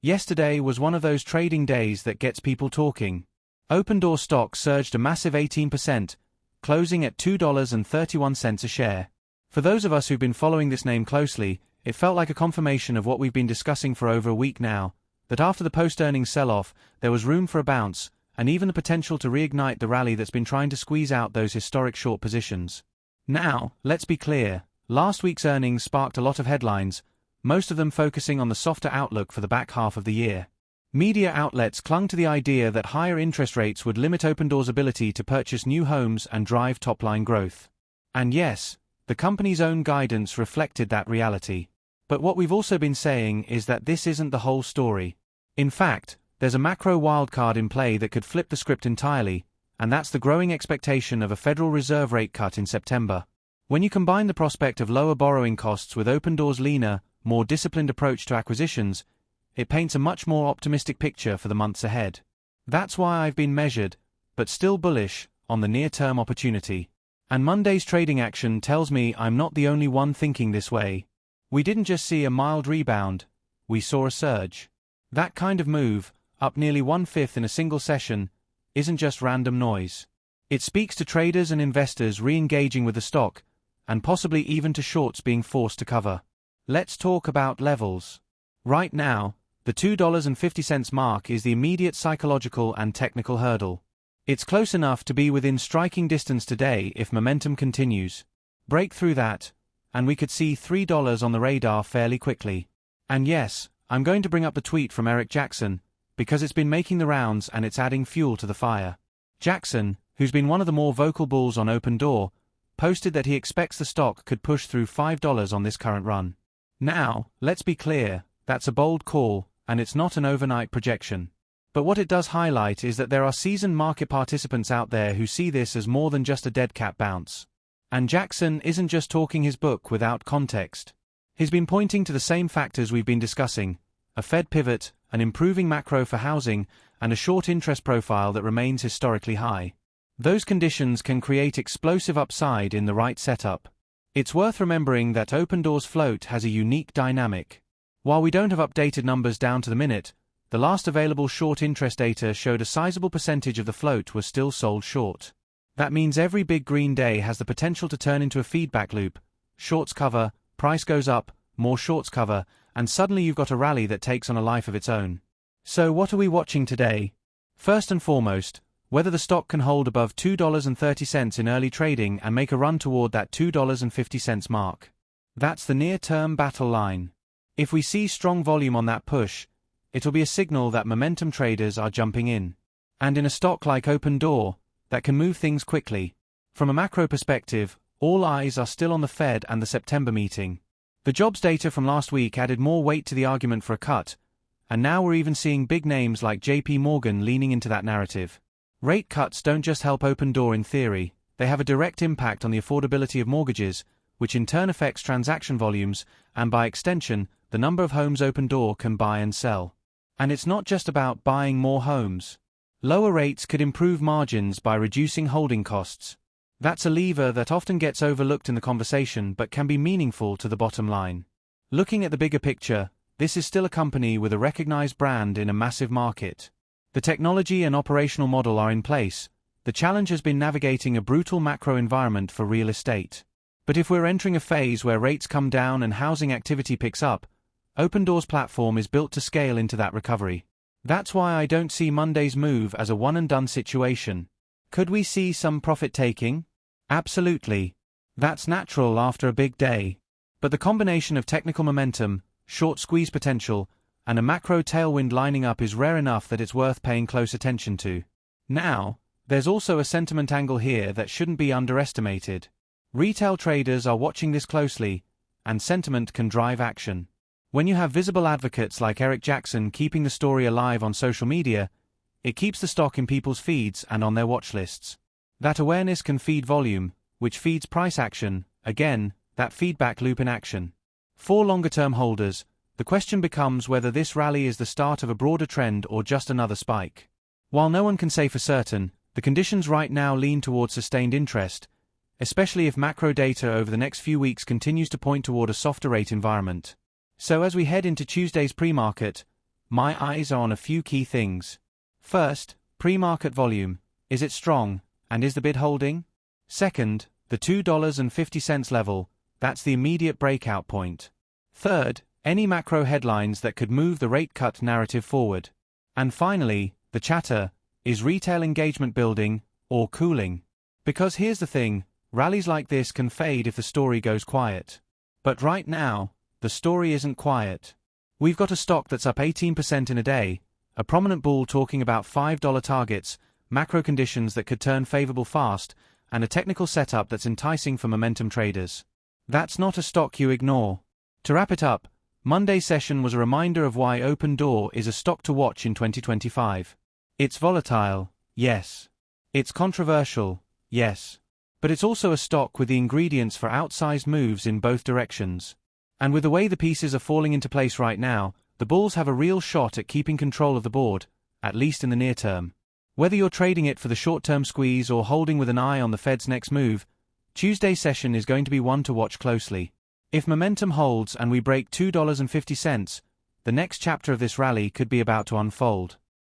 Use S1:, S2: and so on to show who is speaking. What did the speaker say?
S1: Yesterday was one of those trading days that gets people talking. Opendoor stock surged a massive 18%, closing at $2.31 a share. For those of us who've been following this name closely, it felt like a confirmation of what we've been discussing for over a week now, that after the post-earnings sell-off, there was room for a bounce, and even the potential to reignite the rally that's been trying to squeeze out those historic short positions. Now, let's be clear, last week's earnings sparked a lot of headlines, most of them focusing on the softer outlook for the back half of the year. Media outlets clung to the idea that higher interest rates would limit Opendoor's ability to purchase new homes and drive top-line growth. And yes, the company's own guidance reflected that reality. But what we've also been saying is that this isn't the whole story. In fact, there's a macro wildcard in play that could flip the script entirely, and that's the growing expectation of a Federal Reserve rate cut in September. When you combine the prospect of lower borrowing costs with Opendoor's leaner, more disciplined approach to acquisitions, it paints a much more optimistic picture for the months ahead. That's why I've been measured, but still bullish, on the near-term opportunity. And Monday's trading action tells me I'm not the only one thinking this way. We didn't just see a mild rebound, we saw a surge. That kind of move, up nearly 1/5 in a single session, isn't just random noise. It speaks to traders and investors re-engaging with the stock, and possibly even to shorts being forced to cover. Let's talk about levels. Right now, the $2.50 mark is the immediate psychological and technical hurdle. It's close enough to be within striking distance today if momentum continues. Break through that, and we could see $3 on the radar fairly quickly. And yes, I'm going to bring up the tweet from Eric Jackson, because it's been making the rounds and it's adding fuel to the fire. Jackson, who's been one of the more vocal bulls on Opendoor, posted that he expects the stock could push through $5 on this current run. Now, let's be clear, that's a bold call, and it's not an overnight projection. But what it does highlight is that there are seasoned market participants out there who see this as more than just a dead cat bounce. And Jackson isn't just talking his book without context. He's been pointing to the same factors we've been discussing: a Fed pivot, an improving macro for housing, and a short interest profile that remains historically high. Those conditions can create explosive upside in the right setup. It's worth remembering that Opendoor's float has a unique dynamic. While we don't have updated numbers down to the minute, the last available short interest data showed a sizable percentage of the float was still sold short. That means every big green day has the potential to turn into a feedback loop. Shorts cover, price goes up, more shorts cover, and suddenly you've got a rally that takes on a life of its own. So what are we watching today? First and foremost, whether the stock can hold above $2.30 in early trading and make a run toward that $2.50 mark. That's the near-term battle line. If we see strong volume on that push, it'll be a signal that momentum traders are jumping in. And in a stock like Opendoor, that can move things quickly. From a macro perspective, all eyes are still on the Fed and the September meeting. The jobs data from last week added more weight to the argument for a cut, and now we're even seeing big names like JPMorgan leaning into that narrative. Rate cuts don't just help Opendoor in theory, they have a direct impact on the affordability of mortgages, which in turn affects transaction volumes, and by extension, the number of homes Opendoor can buy and sell. And it's not just about buying more homes. Lower rates could improve margins by reducing holding costs. That's a lever that often gets overlooked in the conversation but can be meaningful to the bottom line. Looking at the bigger picture, this is still a company with a recognized brand in a massive market. The technology and operational model are in place. The challenge has been navigating a brutal macro environment for real estate. But if we're entering a phase where rates come down and housing activity picks up, Opendoor's platform is built to scale into that recovery. That's why I don't see Monday's move as a one-and-done situation. Could we see some profit-taking? Absolutely. That's natural after a big day. But the combination of technical momentum, short squeeze potential, and a macro tailwind lining up is rare enough that it's worth paying close attention to. Now, there's also a sentiment angle here that shouldn't be underestimated. Retail traders are watching this closely, and sentiment can drive action. When you have visible advocates like Eric Jackson keeping the story alive on social media, it keeps the stock in people's feeds and on their watch lists. That awareness can feed volume, which feeds price action, again, that feedback loop in action. For longer-term holders, the question becomes whether this rally is the start of a broader trend or just another spike. While no one can say for certain, the conditions right now lean towards sustained interest, especially if macro data over the next few weeks continues to point toward a softer rate environment. So as we head into Tuesday's pre-market, my eyes are on a few key things. First, pre-market volume. Is it strong, and is the bid holding? Second, the $2.50 level, that's the immediate breakout point. Third, any macro headlines that could move the rate cut narrative forward. And finally, the chatter, is retail engagement building, or cooling? Because here's the thing, rallies like this can fade if the story goes quiet. But right now, the story isn't quiet. We've got a stock that's up 18% in a day, a prominent bull talking about $5 targets, macro conditions that could turn favorable fast, and a technical setup that's enticing for momentum traders. That's not a stock you ignore. To wrap it up, Monday's session was a reminder of why Opendoor is a stock to watch in 2025. It's volatile, yes. It's controversial, yes. But it's also a stock with the ingredients for outsized moves in both directions. And with the way the pieces are falling into place right now, the bulls have a real shot at keeping control of the board, at least in the near term. Whether you're trading it for the short-term squeeze or holding with an eye on the Fed's next move, Tuesday's session is going to be one to watch closely. If momentum holds and we break $2.50, the next chapter of this rally could be about to unfold.